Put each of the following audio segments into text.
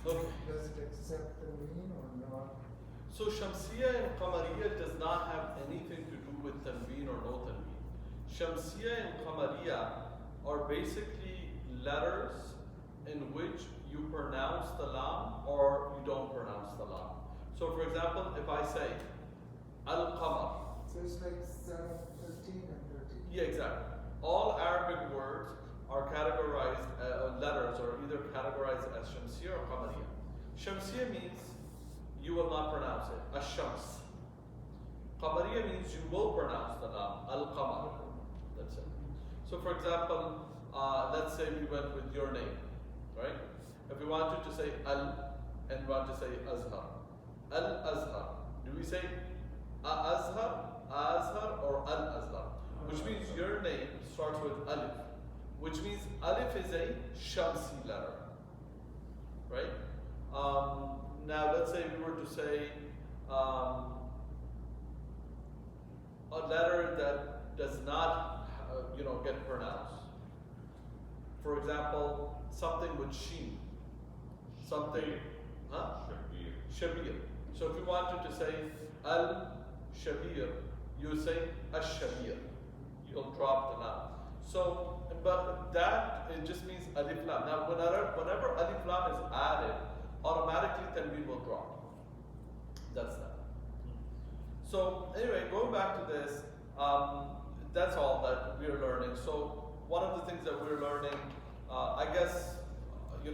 Okay. Does it accept the mean or not? So Shamsiya and Qamariya does not have anything to do with Tanween or no Tanween. Shamsiya and Qamariya are basically letters in which you pronounce the lam or you don't pronounce the lam. So for example, if I say Al-Qamar. So it's like 7, 13 and 13. Yeah, exactly. All Arabic words are categorized, letters are either categorized as Shamsiya or Qamariya. Shamsiya means you will not pronounce it, Ash-Shams. Qamariya means you will pronounce the lam, Al-Qamar. That's it. So for example, let's say we went with your name, right? If we wanted to say Al and want to say Azhar, Al-Azhar, do we say Azhar, Azhar or Al-Azhar? Which means your name starts with Alif, which means Alif is a Shamsi letter, right? Now let's say we were to say a letter that does not, get pronounced. For example, something with sheen, something, Shabir. So if you wanted to say Al-Shabir, you say Ash-Shabir. You'll drop the lam. So, but that, it just means alif lam. Now, whenever alif lam is added, automatically tanween will drop. That's that. So, anyway, going back to this, that's all that we're learning. So, one of the things that we're learning, I guess, as we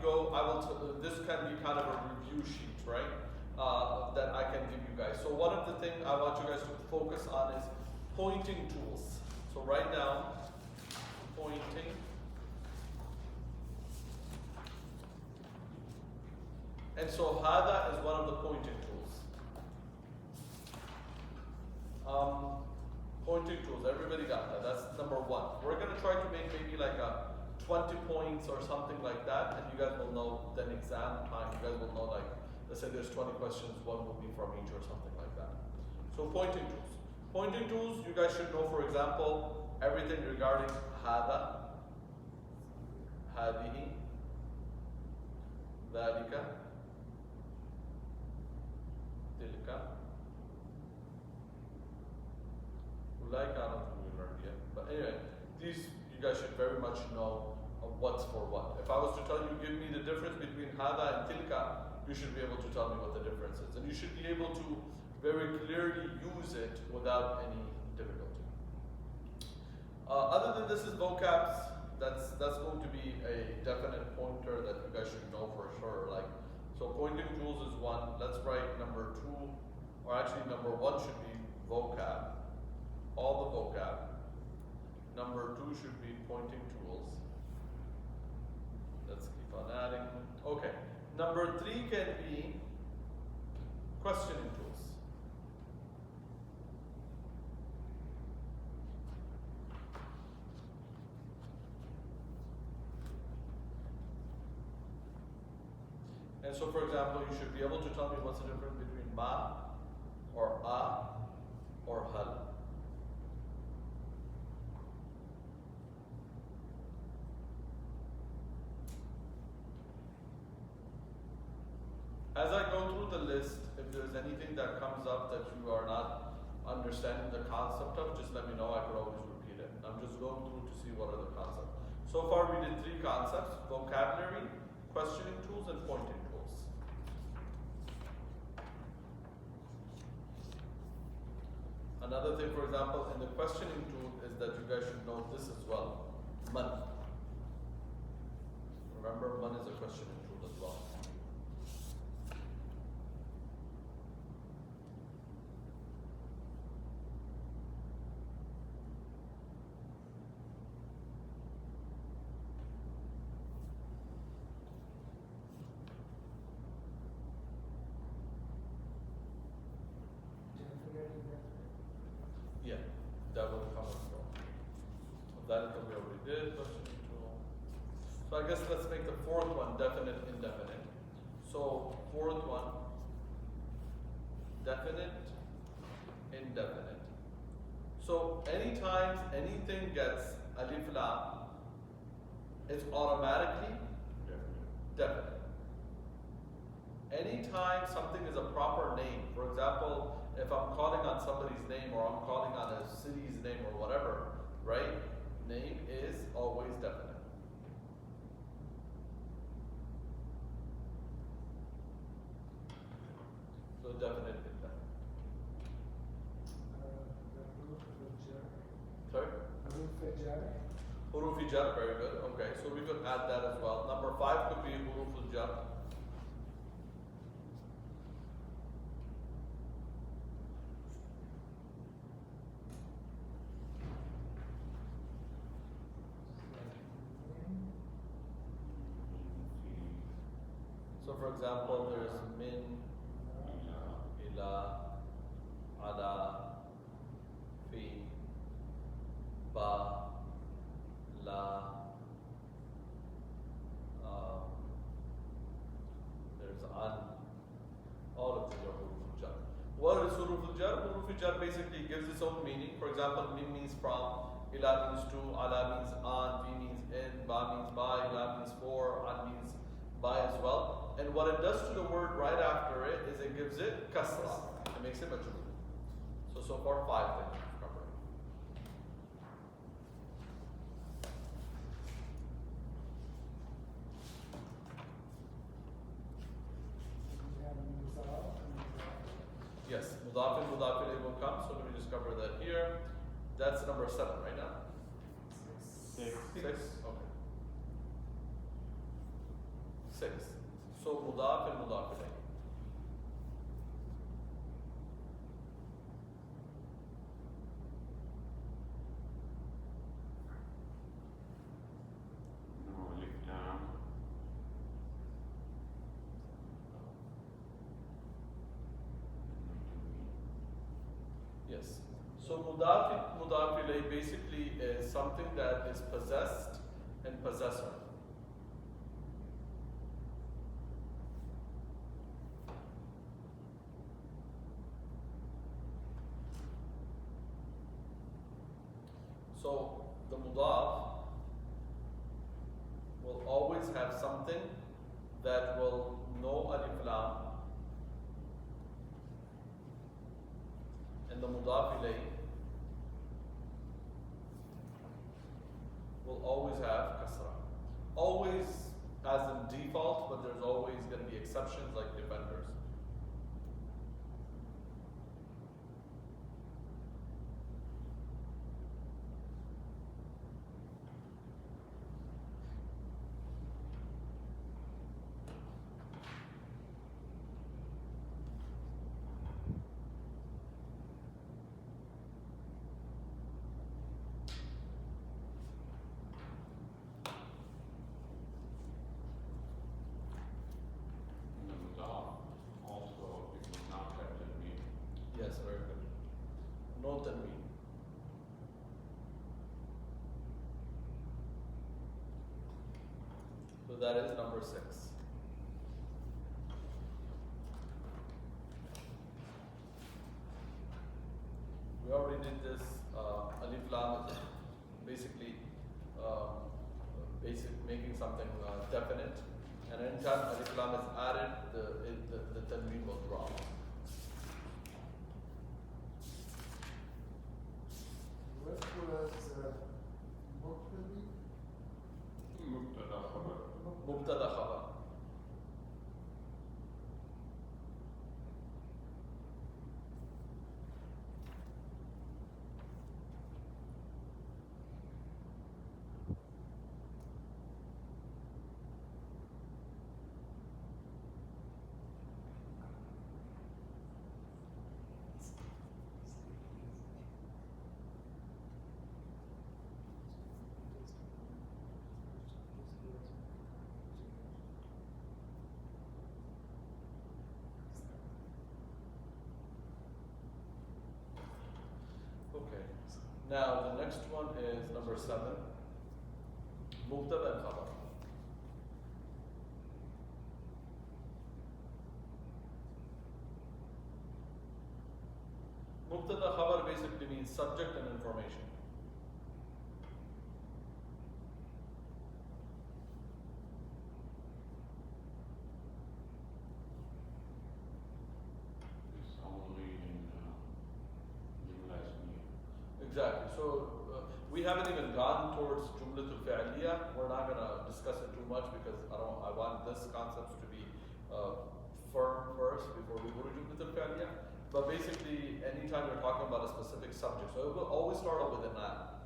go, this can be kind of a review sheet, right? That I can give you guys. So, one of the things I want you guys to focus on is pointing tools. So write down pointing. And so hada is one of the pointing tools. Pointing tools, everybody got that. That's number one. We're going to try to make maybe like a 20 points or something like that, and you guys will know then exam time. You guys will know, like, let's say there's 20 questions, one will be from each or something like that. So pointing tools. Pointing tools, you guys should know, for example, everything regarding hada, hadihi, dhalika, tilka, ulaika, I don't think we learned yet. But anyway, these you guys should very much know what's for what. If I was to tell you, give me the difference between hada and tilka, you should be able to tell me what the difference is. And you should be able to very clearly use it without any difficulty. Other than this is vocabs, that's going to be a definite pointer that you guys should know for sure. Like, so pointing tools is one. Let's write number two, or actually number one should be vocab, all the vocab. Number two should be pointing tools. Let's keep on adding. Okay. Number three can be questioning tools. And so, for example, you should be able to tell me what's the difference between ma or a or hal. As I go through the list, if there's anything that comes up that you are not understanding the concept of, just let me know. I could always repeat it. I'm just going through to see what are the concepts. So far, we did three concepts: vocabulary, questioning tools, and pointing tools. Another thing, for example, in the questioning tool is that you guys should know this as well. Man. Remember, man is a questioning tool as well. Yeah, that will come as well. That we already did, questioning tool. So I guess let's make the fourth one definite, indefinite. So fourth one, definite, indefinite. So anytime anything gets alif lam, it's automatically definite. anytime something is a proper name, for example, if I'm calling on somebody's name or I'm calling on a city's name or whatever, right? Name is always definite. So definite بالله. Sorry? Huruf jar, very good. Okay, so we could add that as well. Number 5 could be huruf jar. So for example, there's min, ila, ala, fi, ba, la, there's an. All of these are huruf jar. What is huruf jar? Huruf jar basically gives its own meaning. For example, min means from, ila means to, ala means on, fi means in, ba means by, ila means for, an means by as well. And what it does to the word right after it is it gives it kasra. It makes it majroor. So far 5 things we've covered. Yes, mudaf and mudaf ilayh will come, so let me just cover that here. That's number 7 right now. 6. Okay. 6. So mudaf and mudaf ilayh. Yes. So mudaf ilayh basically is something that is possessed and possessor. So the mudaf will always have something that will know alif lam, and the mudaf ilayh will always have kasra. Always as in default, but there's always going to be exceptions like defenders. Yes, very good. No tanween. So that is number 6. We already did this. Alif lam is basically making something definite, and anytime alif lam is added, the tanween will drop. What was Muqtadi? Mubtada khabar. Okay. Now the next one is number 7. Mubtada and khabar. Mubtada khabar basically means subject and information. So we haven't even gone towards Jumlatul Fi'liya. We're not gonna discuss it too much because I want this concepts to be firm first before we go to Jumlatul Fi'liya. But basically, anytime you're talking about a specific subject, so it will always start off with a noun.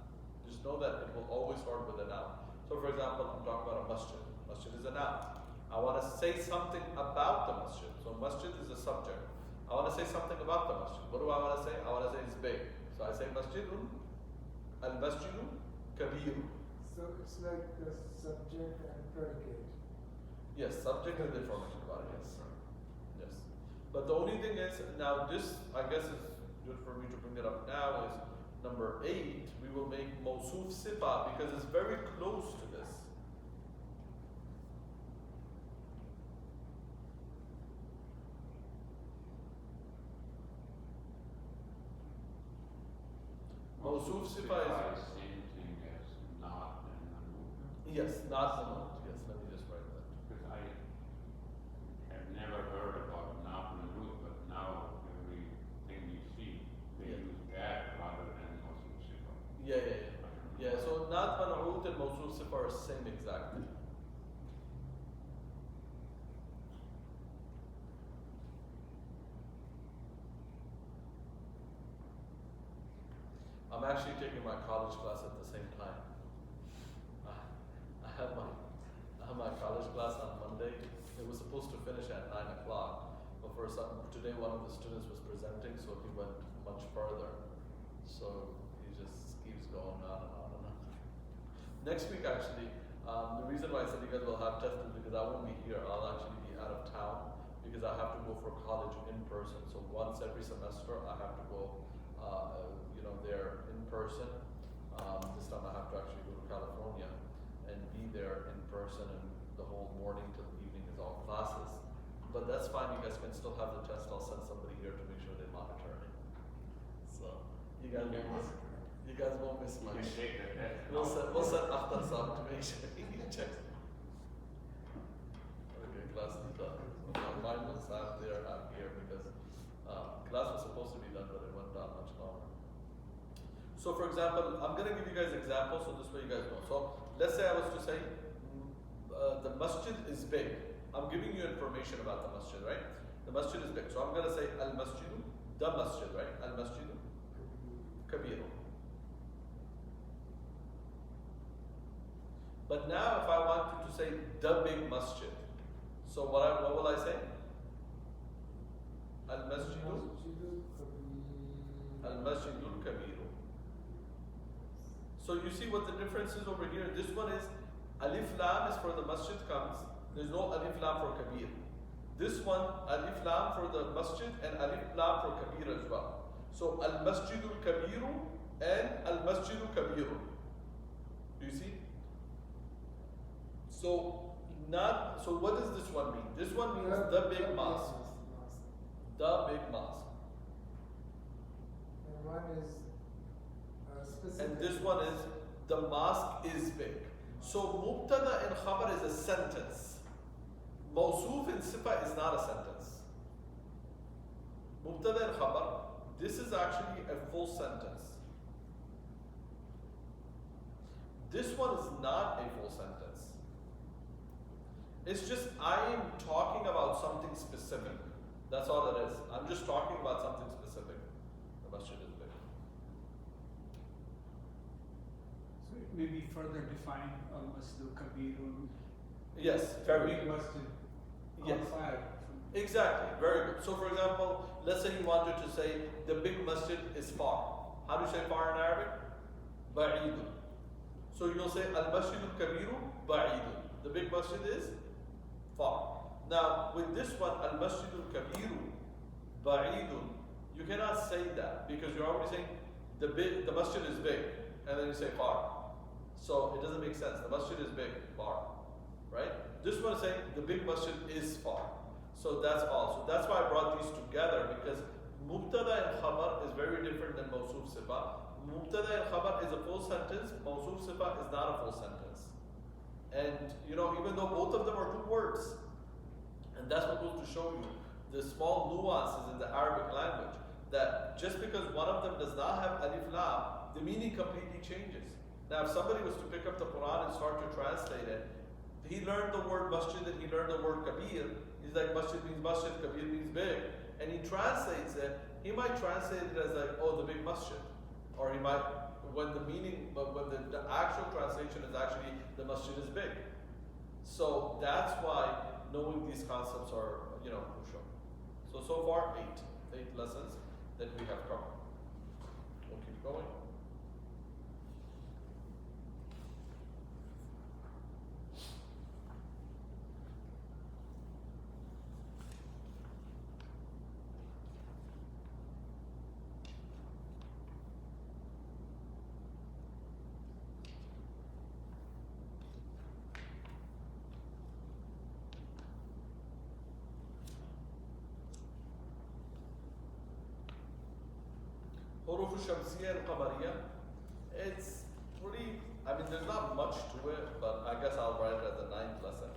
Just know that it will always start with a noun. So for example, I'm talking about a masjid. Masjid is a noun. I want to say something about the masjid. So masjid is a subject. I want to say something about the masjid. What do I want to say? I want to say it's big. So I say masjidun, al-masjidu kabir. So it's like the subject and predicate. Yes, subject and information about it, yes. Yes. But the only thing is, now this, I guess is good for me to bring it up now, is number 8, we will make mawsuf sifa because it's very close to this. Mawsuf sifa is same thing as not and man'ut. yes, not the note. Yes, let me just write that. Because I have never heard about not man'ut, but now everything you see, they Yeah. use that rather than mawsuf sifa. Yeah. So not man'ut and mawsuf sifa are same exactly. I'm actually taking my college class at the same time. I have my college class on Monday. It was supposed to finish at 9 o'clock, but for today one of the students was presenting, so he went much further. So he just keeps going on and on and on. Next week, actually, the reason why I said you guys will have tests is because I won't be here. I'll actually be out of town because I have to go for college in person. So once every semester, I have to go. There in person. This time I have to actually go to California and be there in person, and the whole morning till evening is all classes. But that's fine. You guys can still have the test. I'll send somebody here to make sure they monitor it. So you guys won't miss. You guys won't miss You much. can take the test. We'll set Akhtar Saab to make sure he checks. Okay, class is done. Mine was half there, half here because class was supposed to be done, but it went on much longer. So for example, I'm going to give you guys examples so this way you guys know. So let's say I was to say the masjid is big. I'm giving you information about the masjid, right? The masjid is big. So I'm going to say al-masjidu, the masjid, right? Al-masjidu kabiru. But now if I wanted to say the big masjid, so what will I say? Al-masjidu al-masjidul kabiru. So you see what the difference is over here. This one is alif lam is for the masjid comes. There's no alif lam for kabir. This one alif lam for the masjid and alif lam for kabir as well. So al masjidul kabiru and al masjidul kabiru. Do you see? So what does this one mean? This one means the big mosque. The big mosque. And one is specific. And this one is the mosque is big. So mubtada and khabar is a sentence. Mawsuf and sifa is not a sentence. Mubtada and khabar, this is actually a full sentence. This one is not a full sentence. It's just I am talking about something specific. That's all it is. I'm just talking about something specific. The masjid is big. So it may be further defined al-masjid kabirun. Yes, very Big masjid. Yes. Outside. Exactly, very good. So for example, let's say you wanted to say the big masjid is far. How do you say far in Arabic? Ba'idun. So you'll say al-masjidul kabiru ba'idun. The big masjid is far. Now with this one, al-masjidul kabiru ba'idun, you cannot say that because you're already saying the masjid is big and then you say far. So it doesn't make sense. The masjid is big, far. Right? This one is saying the big masjid is far. So that's all. So that's why I brought these together because mubtada and khabar is very different than mawsuf sifa. Mubtada and khabar is a full sentence. Mawsuf sifa is not a full sentence. And even though both of them are two words, and that's what goes to show you the small nuances in the Arabic language, that just because one of them does not have alif lam, the meaning completely changes. Now, if somebody was to pick up the Quran and start to translate it, he learned the word masjid and he learned the word kabir. He's like, masjid means masjid, kabir means big. And he translates it, he might translate it as like, oh, the big masjid. Or he might, when the meaning, but when the actual translation is actually, the masjid is big. So that's why knowing these concepts are, crucial. So far, eight lessons that we have covered. We'll keep going. حروف الشمسية القمرية. It's pretty, there's not much to it, but I guess I'll write it as a 9th lesson.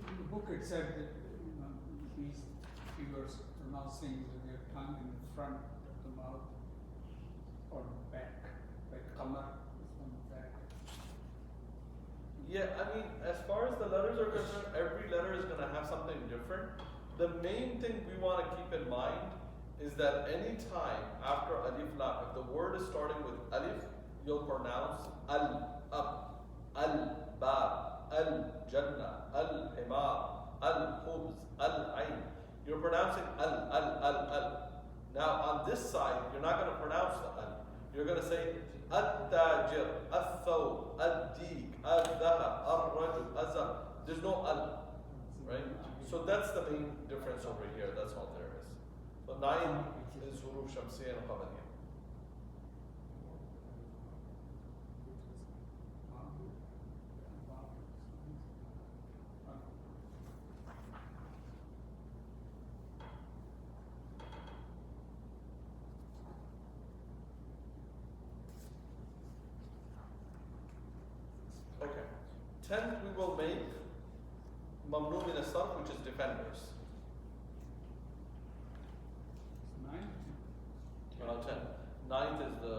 In the book it said that these figures pronouncing with their tongue in the front of the mouth or back, like qamar is on the back. Yeah, as far as the letters are concerned, every letter is going to have something different. The main thing we want to keep in mind is that any time after alif lam, if the word is starting with alif, you'll pronounce al, up, al, bab, al, jannah, al, himar, al, khubz, al, ayn. You're pronouncing al. Now on this side, you're not going to pronounce the al. You're going to say التاجر الثوب الديك الذهب الرجل الزهر. There's no al, right? So that's the main difference over here. That's all there is. So 9 is huruf shamsiyya and qamariyya. Okay. 10th we will make mamnu min as-sarf, which is defenders. 9? 10. 9th is the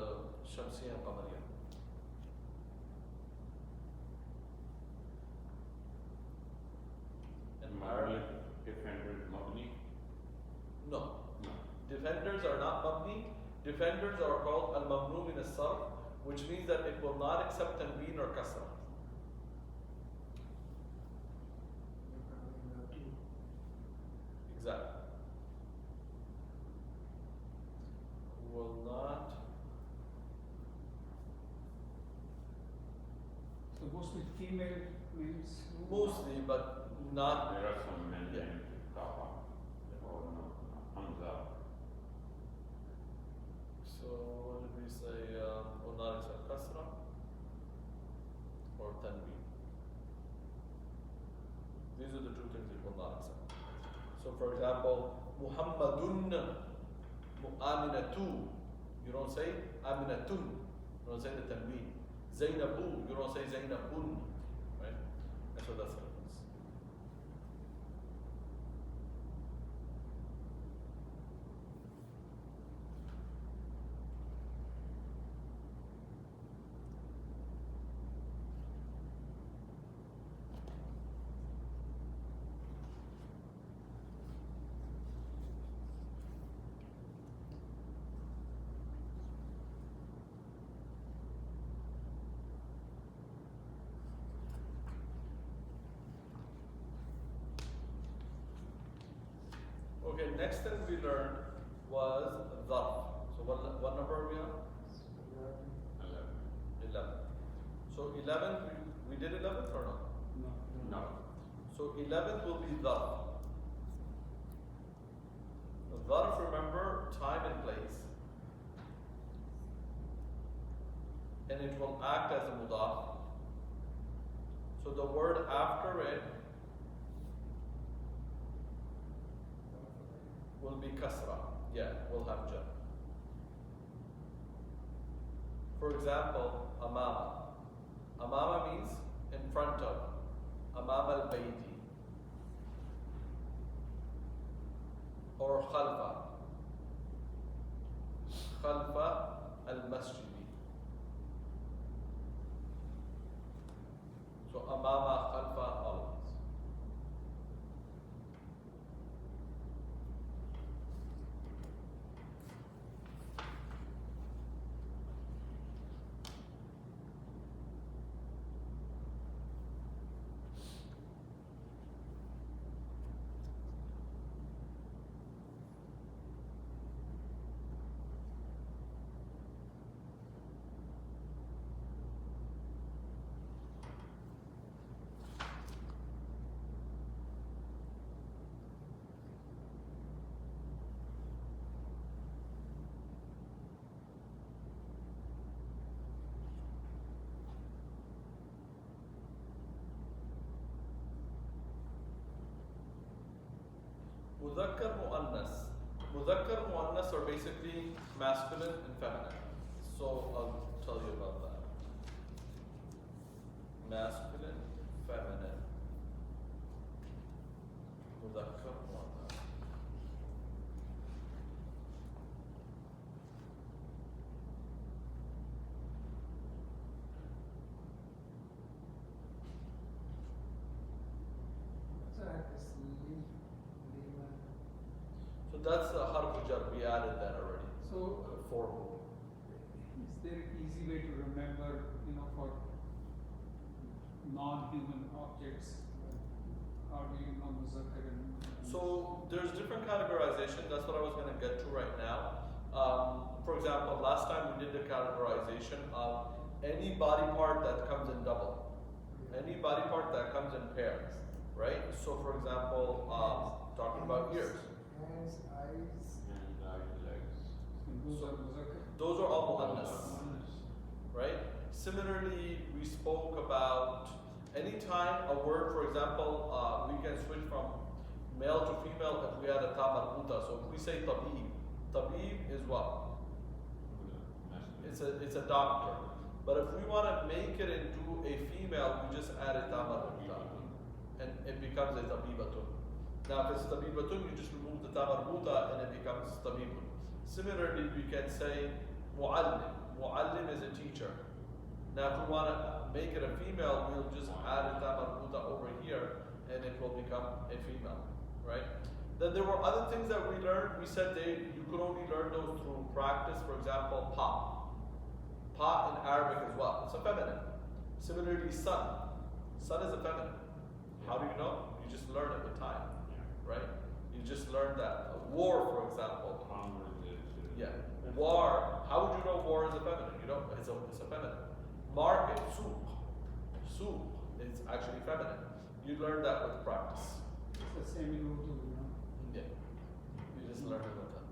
shamsiyya and qamariyya. And Arabic, Defenders mabni? no. No. Defenders are not mabni. Defenders are called al-mamnu min as-sarf, which means that it will not accept tanween or kasra. Exactly. Will not. So mostly female names? Mostly, but not. There are some men Yeah. named Kafa or no, Hamza. So what did we say? Will not accept kasra or tanween. These are the two things it will not accept. So for example, Muhammadun, Aminatu. You don't say Aminatun. You don't say the tanween. Zainabu. You don't say Zainabun. Right? And so that's the difference. Okay, next thing we learned was dharf. So what number are we on? 11. So 11th, we did 11th or not? No. No. So 11th will be dharf. Dharf, remember, time and place. And it will act as a mudaf. So the word after it will be kasra. Yeah, will have jar. For example, amama. Amama means in front of. Amama al-bayti. or خلف خلف المسجد. So أمام خلف always. مذكر مؤنث. مذكر مؤنث are basically masculine and feminine. So I'll tell you about that. Masculine, feminine. مذكر مؤنث. So I have this leave, So that's the harf jar. We added that already. So, For is there an easy way to remember, for non-human objects? How do you know muzakkar and? So there's different categorization. That's what I was going to get to right now. For example, last time we did the categorization of any body part that comes in double, any body part that comes in pairs, right? So for example, talking about ears, hands, eyes. And legs. Those are muzakkar? those are all muannas, right? Similarly, we spoke about anytime a word, for example, we can switch from male to female if we had a ta marbuta. So if we say tabib, tabib is what? It's a doctor. But if we want to make it into a female, we just add a ta marbuta, and it becomes a tabibatun. Now if it's tabibatun, you just remove the ta marbuta and it becomes tabibun. Similarly, we can say muallim. Muallim is a teacher. Now if we want to make it a female, we'll just add a ta marbuta over here and it will become a female, right? Then there were other things that we learned. We said you could only learn those through practice. For example, pa. Pa in Arabic as well. It's a feminine. Similarly, sun. Sun is a feminine. How do you know? You just learn it with time, right? You just learn that. War, for example. Yeah. War. How would you know war is a feminine? You know, it's a feminine. Market, souk. Souk is actually feminine. You learn that with practice. It's the same in Urdu, Yeah. You just learn it with that.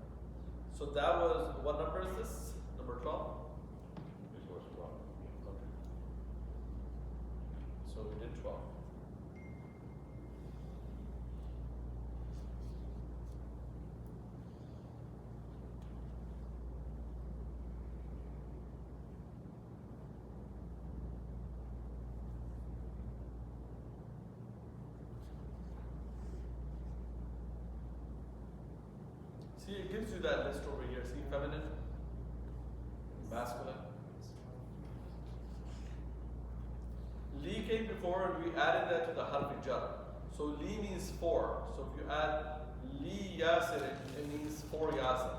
So that was, what number is this? Number 12? This was 12. Okay. So we did 12. See, it gives you that list over here. See, feminine, masculine. Li came before and we added that to the harf jar. So li means four. So if you add li yasir, it means for yasir.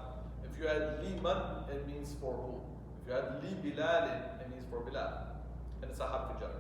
If you add li man, it means for who. If you add li bilal, it means for bilal. And it's a harf jar.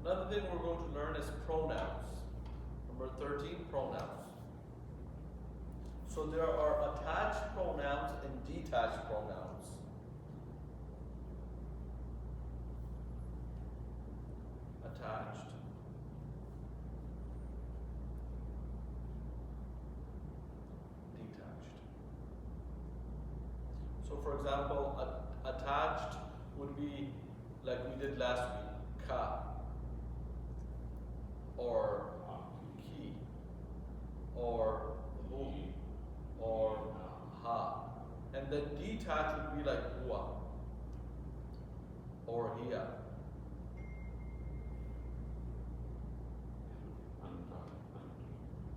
Another thing we're going to learn is pronouns. Number 13, pronouns. So there are attached pronouns and detached pronouns. for example, attached would be like we did last week, ka, or ki, or hu, or ha. And then detached would be like huwa, or hiya.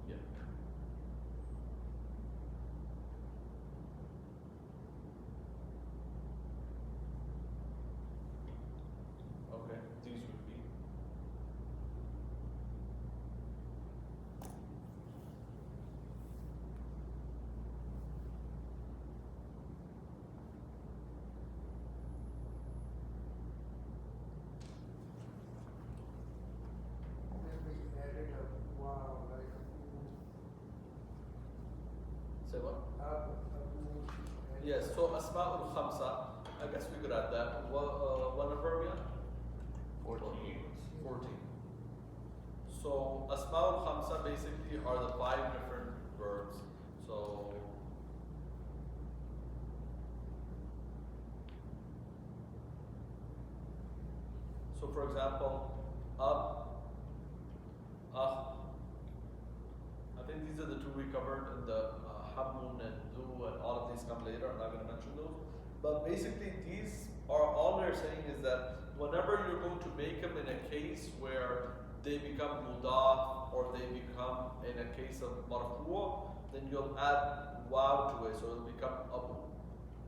Yeah. Okay, these would be. Then we added a wow, like Say what? Abu. Yes, so Asma'ul Khamsa, I guess we could add that. What number again? 14. 14. So Asma'ul Khamsa basically are the 5 different verbs. So for example, I think these are the 2 we covered in the Hamun and Du, and all of these come later. I'm not going to mention those. But basically, these are all they're saying is that whenever you're going to make them in a case where they become mudaf or they become in a case of marfu'a, then you'll add waw to it, so it'll become abu.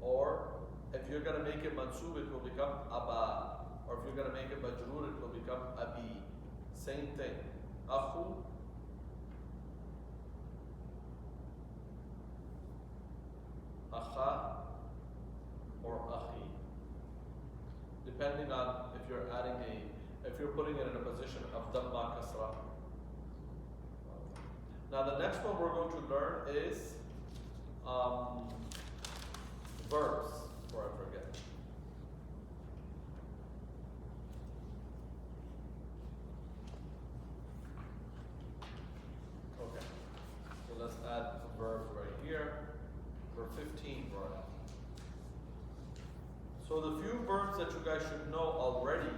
Or if you're going to make it mansub, it will become aba. Or if you're going to make it majroor, it will become abi. Same thing. Akhu, akha, or akhi. Depending on if you're if you're putting it in a position of dhamma kasra. Now the next one we're going to learn is verbs, before I forget. Okay, so let's add verbs right here for 15, Brian. So the few verbs that you guys should know already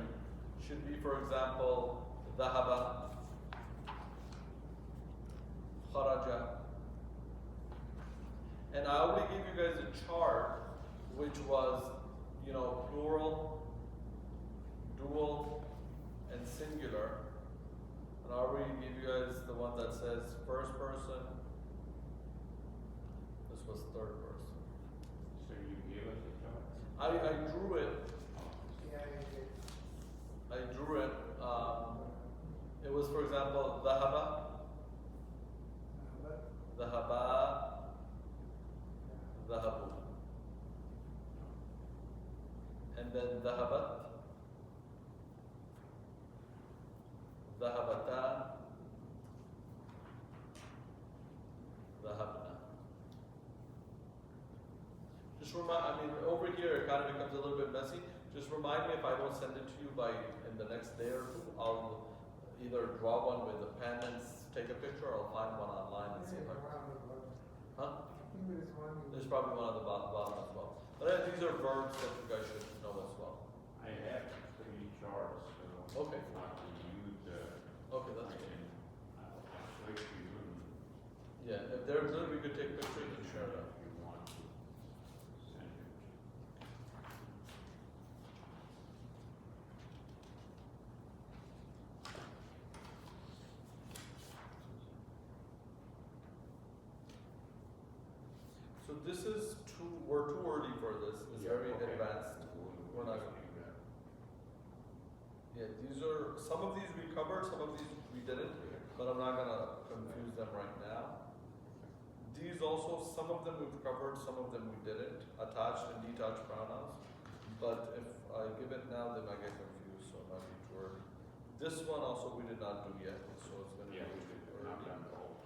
should be, for example, dhahaba, kharaja. And I already gave you guys a chart which was, plural, dual, and singular. And I already gave you guys the one that says first person. This was third person. So you gave us a chart? I drew it. Yeah, yeah. I drew it. It was, for example, dhahaba, dhahaba, dhahabu. And then dhahabat, dhahabata, dhahabna. Just over here it kind of becomes a little bit messy. Just remind me if I don't send it to you in the next day or two, I'll either draw one with a pen and take a picture, or I'll find one online and see if I can. Huh? I think there's one. There's probably one on the bottom as well. But these are verbs that you guys should know as well. I have 3 charts, so Okay. if I can use Okay, I that's good. can switch you and Yeah, if they're good, we could take pictures and share them. if you want to send it. So this is we're too early for this. It's very Okay. advanced. We're not gonna do that. Yeah, some of these we covered, some of these we didn't, but I'm not gonna confuse them right now. These also, some of them we've covered, some of them we didn't, attached and detached pronouns. But if I give it now, they might get confused, so it might be too early. This one also we did not do yet, so it's gonna Yeah, be we did early. not done the whole.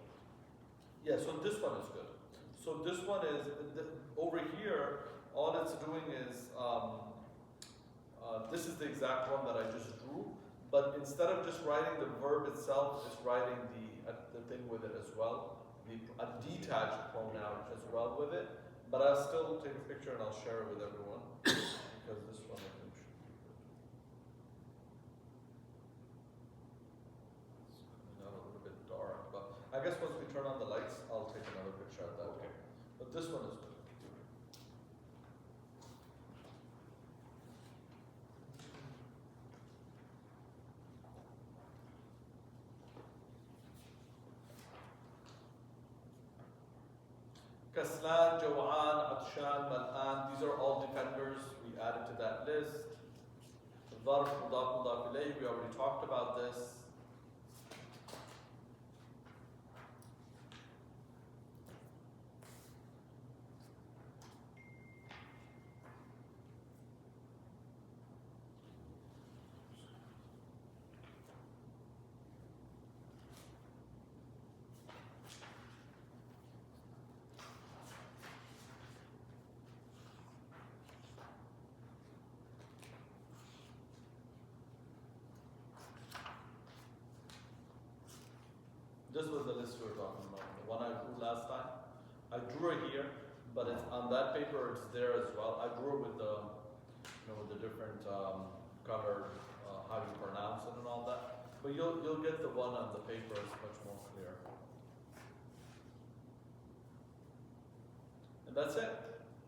Yeah, so this one is good. So this one is, over here, all it's doing is, this is the exact one that I just drew, but instead of just writing the verb itself, it's writing the thing with it as well, a detached pronoun as well with it. But I'll still take a picture and I'll share it with everyone because this one I think should be good. It's coming out a little bit dark, but I guess once we turn on the lights, I'll take another picture at that point. But this one is good. Kaslan, Jawaan, Atshan, Mal'an, these are all defenders. We added to that list. Dharf, Mudaf, Mudaf ilayh, we already talked about this. This was the list we were talking about, the one I drew last time. I drew it here, but it's on that paper, it's there as well. I drew it with the, with the different color, how you pronounce it and all that. But you'll get the one on the paper, it's much more clear. And that's it,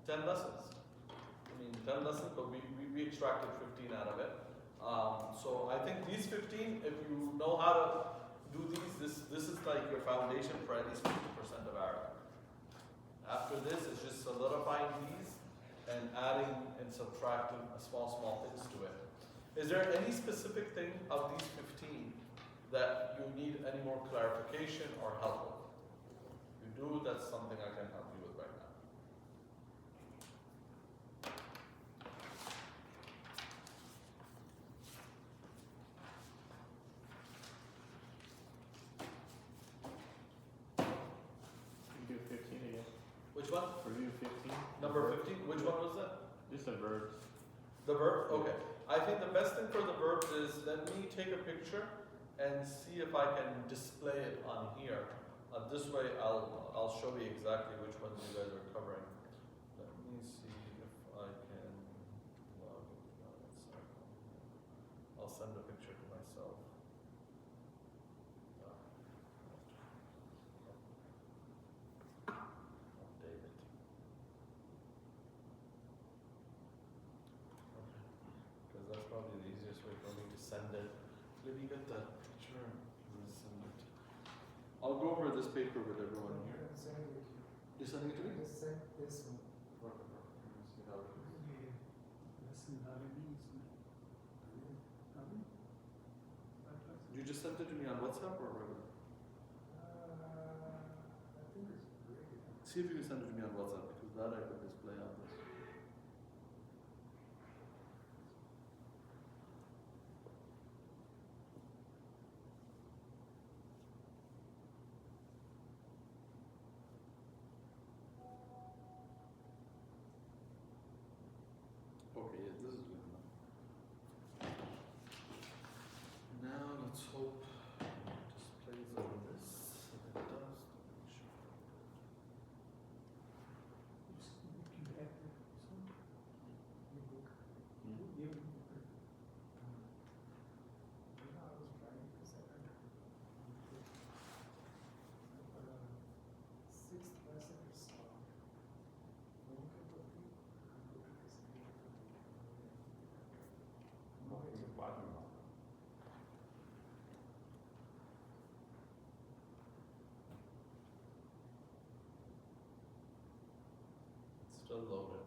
10 lessons. I mean, 10 lessons, but we extracted 15 out of it. So I think these 15, if you know how to do these, this is like your foundation for at least 50% of Arabic. After this, it's just solidifying these and adding and subtracting small things to it. Is there any specific thing of these 15 that you need any more clarification or help with? If you do, that's something I can help you with right now. Do 15 again. Which one? Review 15. Number 15? Which one was that? Just the verbs. The verb? Okay. I think the best thing for the verbs is let me take a picture and see if I can display it on here. This way I'll show you exactly which ones you guys are covering. Let me see if I can log in. I'll send a picture to myself. Update it. Because that's probably the easiest way for me to send it. Let me get that picture and send it. I'll go over this paper with everyone here. I'm sending it to you. You sending it to me? Just send this one. You just sent it to me on WhatsApp or regular? I think it's great. See if you can send it to me on WhatsApp because that I could display on this. Okay, yeah, this is good enough. Now let's hope it displays on this. If it does, then it should. Sixth lesson is song. It's still loaded.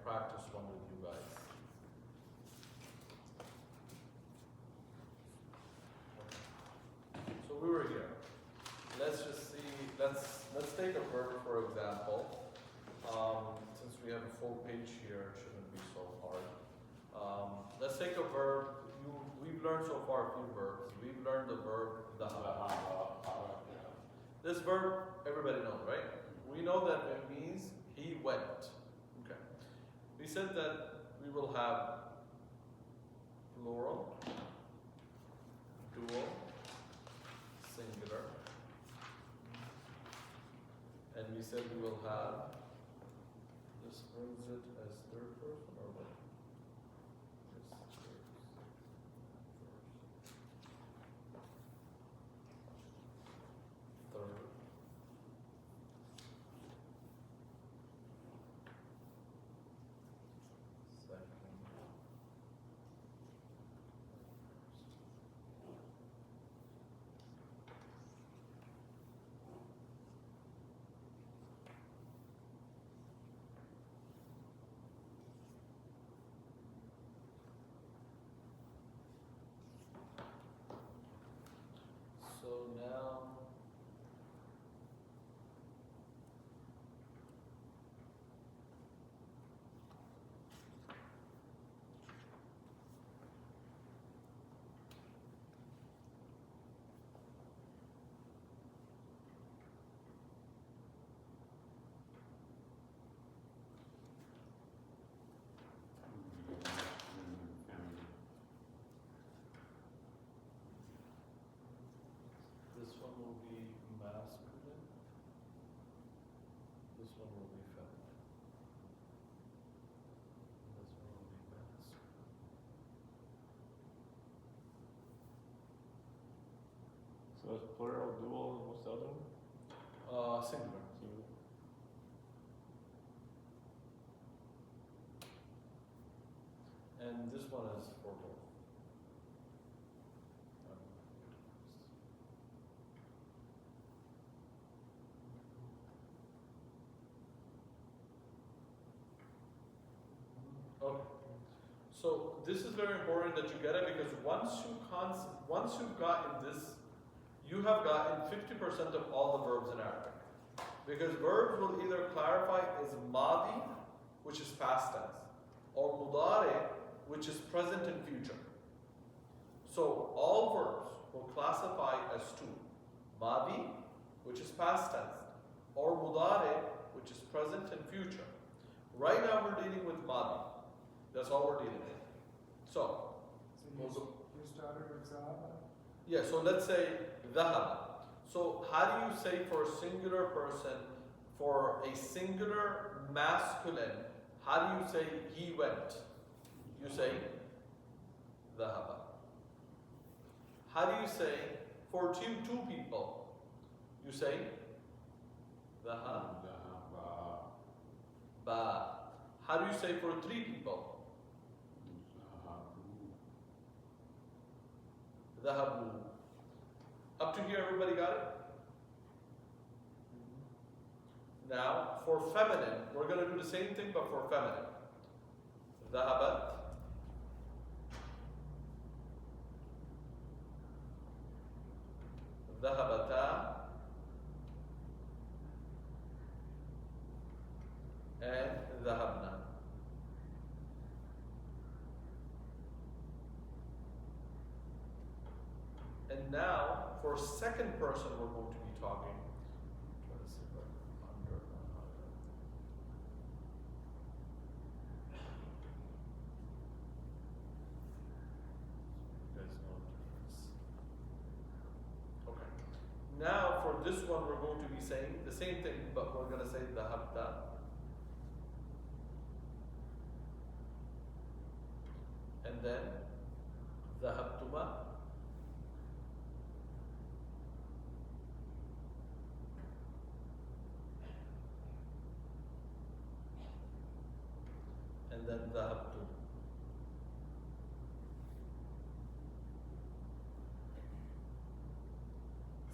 practice one with you guys. So we were here. Let's just see. Let's take a verb for example. Since we have a full page here, it shouldn't be so hard. Let's take a verb. We've learned so far a few verbs. We've learned the verb dhahaba. This verb everybody knows, right? We know that it means he went. Okay. We said that we will have plural, dual, singular, and we said we will have. This brings it as third person or what? This third. Second. So now. This one will be masculine. This one will be feminine. This one will be masculine. So it's plural, dual, and what's the other one? Singular. Singular. And this one is for both. Okay. So this is very important that you get it because once you've gotten this, you have gotten 50% of all the verbs in Arabic. Because verbs will either clarify as madi, which is past tense, or mudari, which is present and future. So all verbs will classify as two: madi, which is past tense, or mudari, which is present and future. Right now we're dealing with madi. That's all we're dealing with. So, So you started with Zahaba? yeah, so let's say dhahaba. So how do you say for a singular person, for a singular masculine, how do you say he went? You say dhahaba. How do you say for two people? You say dhahaba. How do you say for three people? Dhahabu. Up to here, everybody got it? Now, for feminine, we're going to do the same thing, but for feminine. Dhahabat. Dhahabata. And dhahabna. And now, for second person, we're going to be talking. Try to see if I can underline it. You guys know the difference. Okay. Now, for this one, we're going to be saying the same thing, but we're going to say dhahabta. And then dhahabtuma. And then dhahabtum.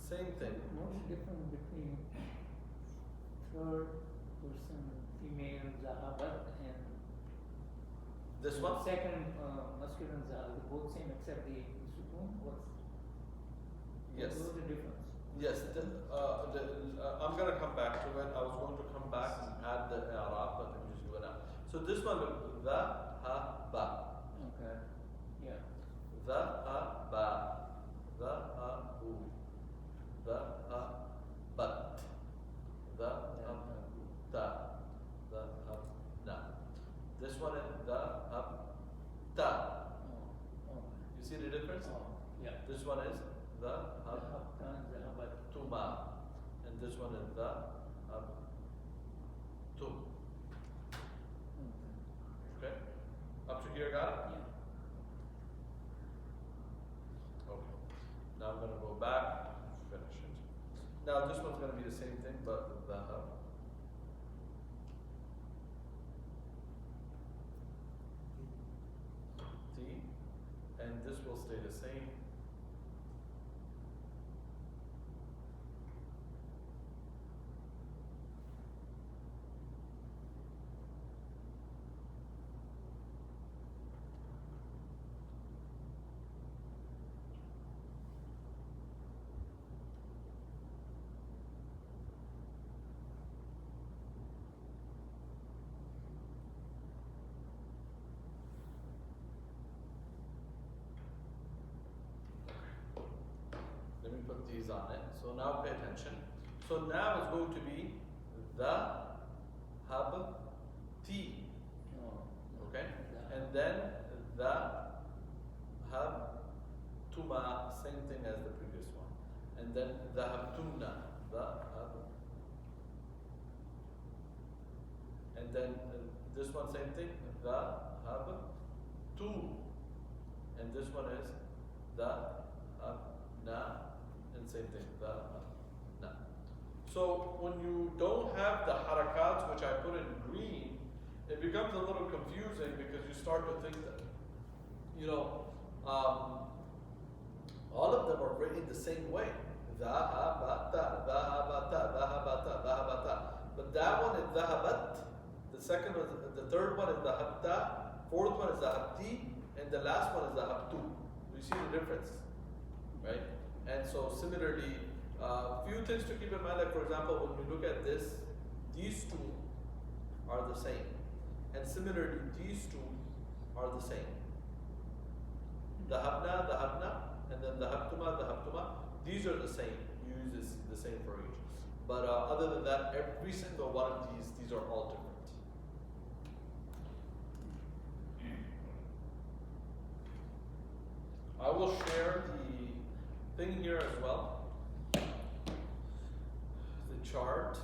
Same thing. What's different between third person female zahabat and This one? Second, masculine are both same except the sukun. Yes. What's the difference? Yes, I'm gonna come back to it. I was going to come back and add the i'rab, but let me just do it now. So this one, dhahaba, Okay. Yeah. dhahaba, dhahabu, dhahabat, dhahabta, dhahabna. This one is dhahabta. Oh. You see the difference? Oh. Yeah. This one is dhahabtuma, and this one is dhahabtum. Okay? Up to here, got it? Yeah. Okay. Now I'm going to go back, finish it. Now this one's going to be the same thing, but with dhahab. T, and this will stay the same. Let me put these on it. So now pay attention. So now it's going to be the hub T. Oh. Okay? The- And then the hub tuma, same thing as the previous one. And then the hub tumna, the hub. And then this one, same thing, the hub tu. And this one is the hub na, and same thing, the na. So when you don't have the harakats, which I put in green, it becomes a little confusing because you start to think that, all of them are written the same way. Dhahabata, dhahabata, dhahabata, dhahabata. But that one is dhahabat. The second one, the third one is dhahabta. Fourth one is dhahabti, and the last one is dhahabtu. You see the difference, right? And so similarly, few things to keep in mind. Like for example, when you look at this, these two are the same, and similarly, these two are the same. Dhahabna, and then dhahabtuma. These are the same. You use this the same for each. But other than that, every single one of these are all different. I will share the thing here as well. The chart.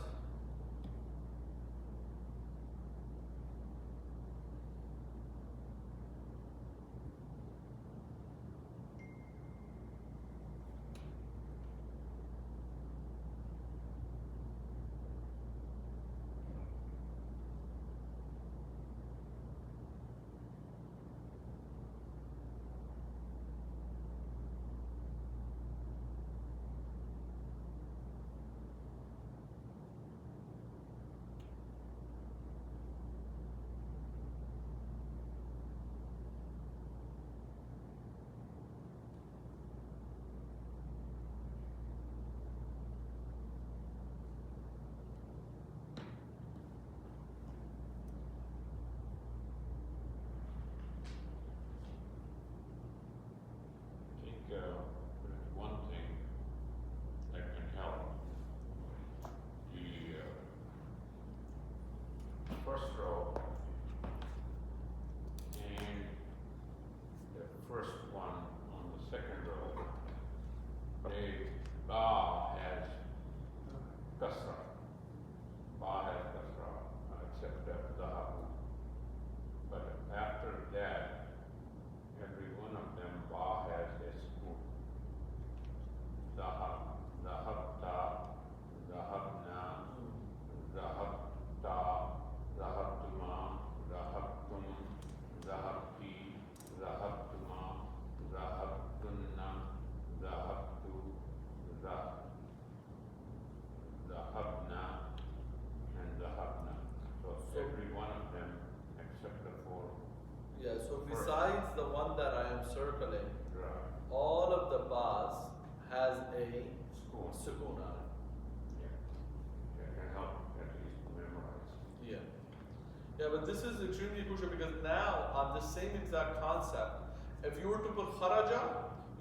this is extremely crucial because now on the same exact concept, if you were to put kharaja,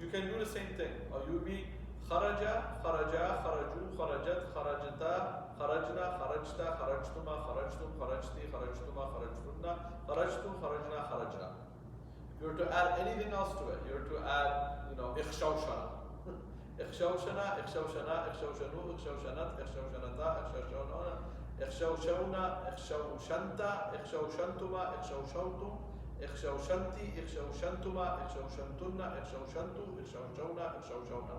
you can do the same thing. Or you would be kharaja, kharaja, kharaju, kharajat, kharajata, kharajna, kharajta, kharajtuma, kharajtum, kharajti, kharajtuma, kharajtunna, kharajtu, kharajna, kharajna. If you were to add anything else to it, you were to add, ikhshawshana. Ikhshawshana, ikhshawshana, ikhshawshanu, ikhshawshanat, ikhshawshanata, ikhshawshana, ikhshawshawna, ikhshawshanta, ikhshawshantuma, ikhshawshawtum, ikhshawshanti, ikhshawshantuma, ikhshawshantunna, ikhshawshantu, ikhshawshawna, ikhshawshawna.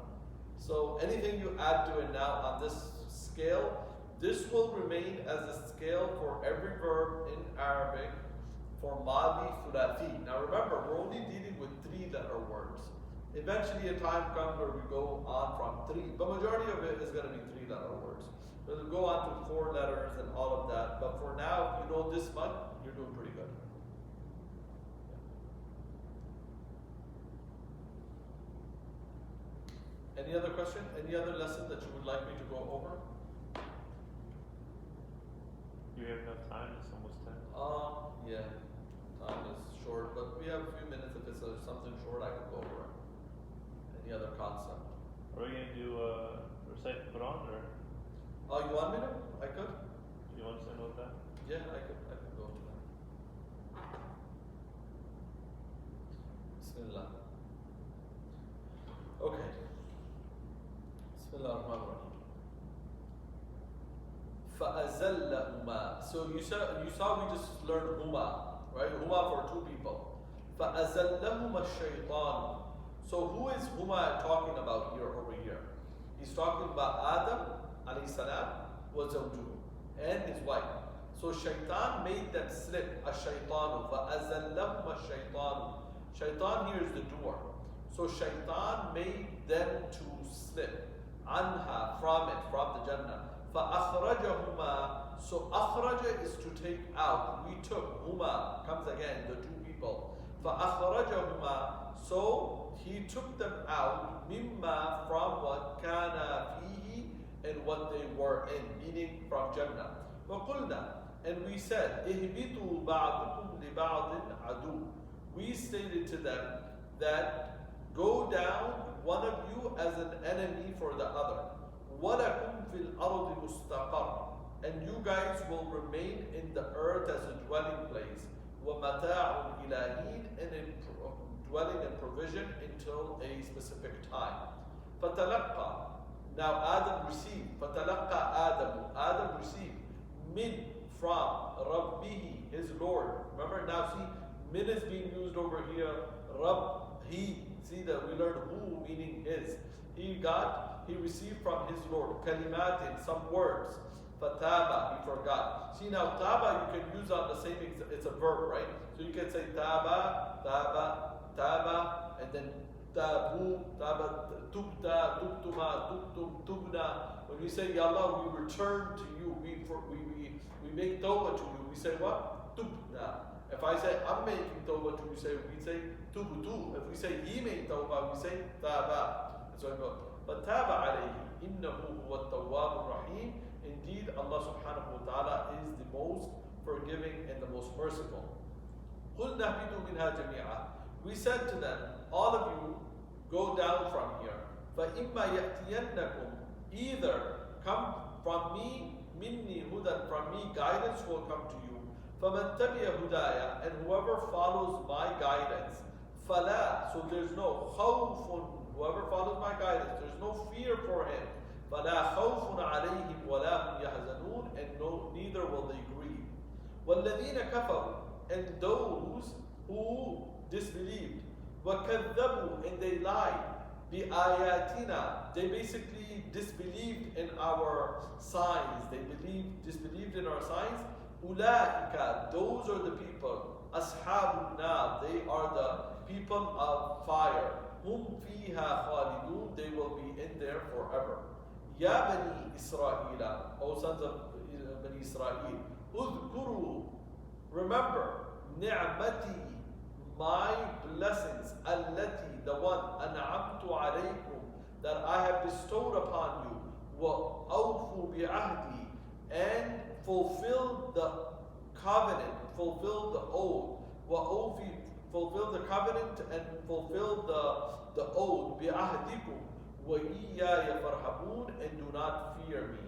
So anything you add to it now on this scale, this will remain as a scale for every verb in Arabic for Madi Thulathi. Now remember, we're only dealing with 3-letter words. Eventually a time comes where we go on from 3, but majority of it is going to be 3-letter words. We'll go on to 4 letters and all of that, but for now, if you know this much, you're doing pretty good. Any other question? Any other lesson that you would like me to go over? Do you have enough time? It's almost 10. Yeah, time is short, but we have a few minutes. If it's something short, I can go over it. Any other concept? Are we going to do recite the Quran or? You want me to? I could. Do you want to know that? Yeah, I could go to that. Bismillah. Okay. Bismillah ar-Rahman ar-Rahim. فَأَزَلَّهُمَا. So you saw we just learned huma, right? Huma for 2 people. فَأَزَلَّهُمَا الشَّيْطَانُ. So who is huma talking about here over here? He's talking about Adam alayhi salam wa zawjuhu and his wife. So shaitan made them slip. Ash-shaytanu. فَأَزَلَّهُمَا الشَّيْطَانُ. Shaitan here is the doer. So shaitan made them to slip. Anha, from it, from the Jannah. فَأَخْرَجَهُمَا. So akhraja is to take out. We took. Huma comes again, the 2 people. فَأَخْرَجَهُمَا. So he took them out. Mimma, from what kana fihi, and what they were in, meaning from Jannah. وَقُلْنَا. And we said, إِهْبِطُوا بَعْضُكُمْ لِبَعْضٍ عَدُوٌّ. We stated to them that go down, one of you as an enemy for the other. وَلَكُمْ فِي الْأَرْضِ مُسْتَقَرٌّ. And you guys will remain in the earth as a dwelling place. وَمَتَاعٌ إِلَى حِينٍ. And in dwelling and provision until a specific time. فَتَلَقَّى. Now Adam received. فَتَلَقَّى آدَمُ. Adam received. Min, from. رَبِّهِ, his Lord. Remember now see, min is being used over here. Rabb, he. See that we learned who, meaning his. He received from his Lord. Kalimatin, some words. Fataba, he forgot. See now, taba you can use on the same, it's a verb, right? So you can say taba, and then tabu, taba, tubta, tubtuma, tubtum, tubna. When we say, Ya Allah, we return to you, we make tawbah to you, we say what? Tubna. If I say, I'm making tawbah to you, we say tubtu. If we say, he made tawbah, we say taba. So I go, but taba alayhi, innahu huwa at-tawwab ar-rahim. Indeed, Allah subhanahu wa ta'ala is the most forgiving and the most merciful. قُلْنَا اهْبِطُوا مِنْهَا جَمِيعًا. We said to them, all of you go down from here. فَإِمَّا يَأْتِيَنَّكُمْ. Either come from me, minni hudan, from me guidance will come to you. فَمَنْ تَبِيَ هُدَايَ. And whoever follows my guidance. فَلَا. So there's no khawfun. Whoever follows my guidance, there's no fear for him. فَلَا خَوْفٌ عَلَيْهِمْ وَلَا هُمْ يَحْزَنُونَ. And neither will they grieve. وَالَّذِينَ كَفَرُوا. And those who disbelieved. وَكَذَّبُوا. And they lied. بِآيَاتِنَا. They basically disbelieved in our signs. They disbelieved in our signs. أُولَٰئِكَ. Those are the people. أَصْحَابُ النَّارِ. They are the people of fire. هُمْ فِيهَا خَالِدُونَ. They will be in there forever. Ya Bani Israel, O sons of Bani Israel, Udhkuru, remember, Ni'mati, my blessings, Allati, the one, An'amtu alaykum, that I have bestowed upon you, Wa awfu bi'ahdi, and fulfill the covenant, fulfill the oath. وَأَوْفِي, fulfill the covenant and fulfill the oath. بِعَهْدِكُمْ وَإِيَّايَ فَارْهَبُونَ, and do not fear me.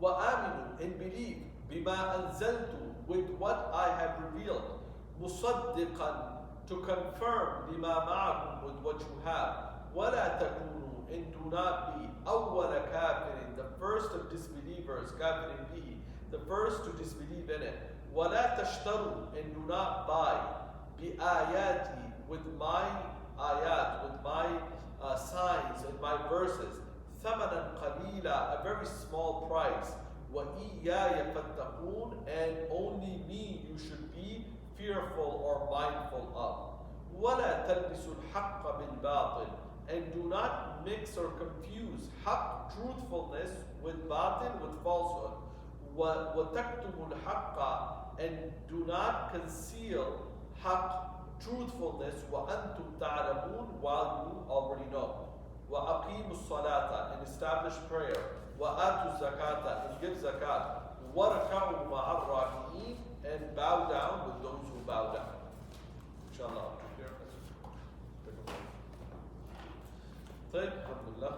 وَآمِنُوا, and believe. بِمَا أَنزَلْتُ, with what I have revealed. مُصَدِّقًا, to confirm. بِمَا مَعَكُمْ, with what you have. وَلَا تَكُونُوا, and do not be. أَوَّلَ كَافِرٍ, the first of disbelievers. كَافِرٍ بِهِ, the first to disbelieve in it. وَلَا تَشْتَرُوا, and do not buy. بِآيَاتِي, with my ayat, with my signs and my verses. ثَمَنًا قَلِيلًا, a very small price. وَإِيَّايَ فَاتَّقُونَ, and only me you should be fearful or mindful of. وَلَا تَلْبِسُوا الْحَقَّ بِالْبَاطِلِ, and do not mix or confuse haqq, truthfulness, with batil, with falsehood. وَتَكْتُمُوا الْحَقَّ, and do not conceal haqq, truthfulness, وَأَنْتُمْ تَعْلَمُونَ, while you already know. وَأَقِيمُوا الصَّلَاةَ, and establish prayer. وَآتُوا الزَّكَاةَ, and give zakat. وَارْكَعُوا مَعَ الرَّاكِعِينَ, and bow down with those who bow down. Inshallah. طيب الحمد لله.